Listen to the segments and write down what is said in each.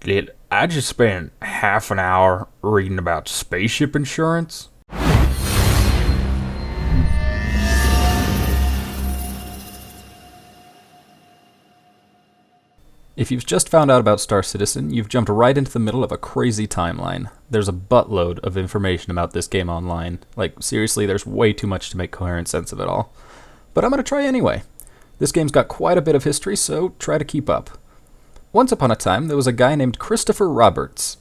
Did I just spend half an hour reading about spaceship insurance? If you've just found out about Star Citizen, you've jumped right into the middle of a crazy timeline. There's a buttload of information about this game online. Like, seriously, there's way too much to make coherent sense of it all. But I'm going to try anyway. This game's got quite a bit of history, so try to keep up. Once upon a time, there was a guy named Christopher Roberts.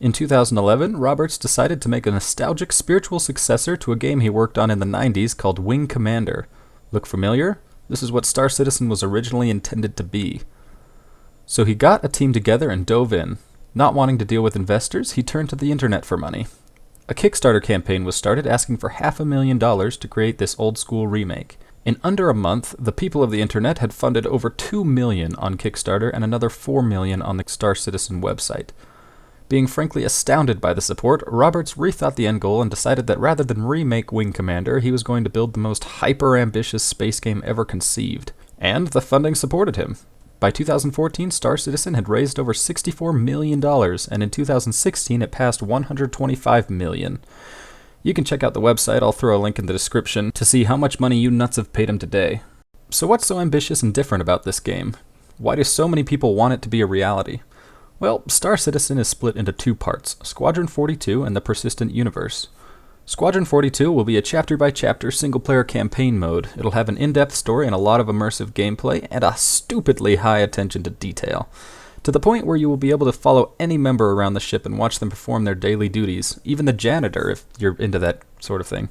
In 2011, Roberts decided to make a nostalgic spiritual successor to a game he worked on in the 90s called Wing Commander. Look familiar? This is what Star Citizen was originally intended to be. So he got a team together and dove in. Not wanting to deal with investors, he turned to the internet for money. A Kickstarter campaign was started asking for $500,000 to create this old-school remake. In under a month, the people of the internet had funded over $2 million on Kickstarter and another $4 million on the Star Citizen website. Being frankly astounded by the support, Roberts rethought the end goal and decided that rather than remake Wing Commander, he was going to build the most hyper-ambitious space game ever conceived. And the funding supported him. By 2014, Star Citizen had raised over $64 million, and in 2016 it passed $125 million. You can check out the website, I'll throw a link in the description, to see how much money you nuts have paid him today. So what's so ambitious and different about this game? Why do so many people want it to be a reality? Well, Star Citizen is split into two parts, Squadron 42 and the Persistent Universe. Squadron 42 will be a chapter-by-chapter single-player campaign mode. It'll have an in-depth story and a lot of immersive gameplay, and a stupidly high attention to detail. To the point where you will be able to follow any member around the ship and watch them perform their daily duties, even the janitor if you're into that sort of thing.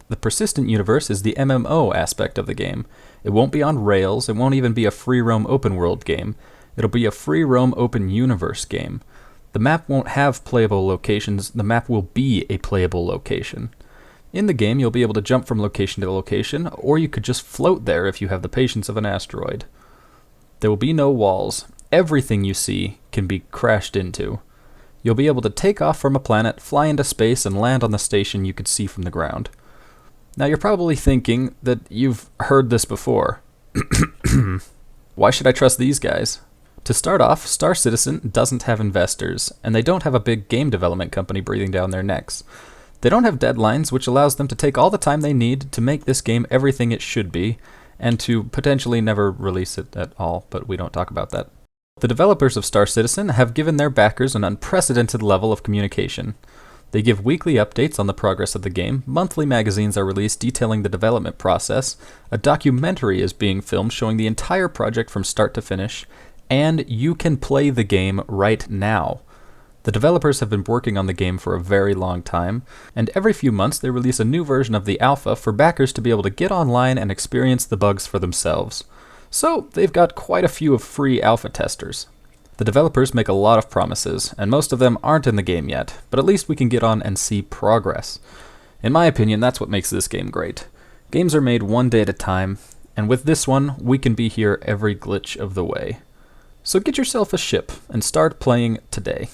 The Persistent Universe is the MMO aspect of the game. It won't be on rails, it won't even be a free-roam open-world game. It'll be a free-roam open-universe game. The map won't have playable locations, the map will be a playable location. In the game, you'll be able to jump from location to location, or you could just float there if you have the patience of an asteroid. There will be no walls. Everything you see can be crashed into. You'll be able to take off from a planet, fly into space, and land on the station you could see from the ground. Now you're probably thinking that you've heard this before. Why should I trust these guys? To start off, Star Citizen doesn't have investors, and they don't have a big game development company breathing down their necks. They don't have deadlines, which allows them to take all the time they need to make this game everything it should be, and to potentially never release it at all, but we don't talk about that. The developers of Star Citizen have given their backers an unprecedented level of communication. They give weekly updates on the progress of the game, monthly magazines are released detailing the development process, a documentary is being filmed showing the entire project from start to finish, and you can play the game right now. The developers have been working on the game for a very long time, and every few months they release a new version of the alpha for backers to be able to get online and experience the bugs for themselves. So they've got quite a few of free alpha testers. The developers make a lot of promises, and most of them aren't in the game yet, but at least we can get on and see progress. In my opinion, that's what makes this game great. Games are made one day at a time, and with this one, we can be here every glitch of the way. So get yourself a ship and start playing today.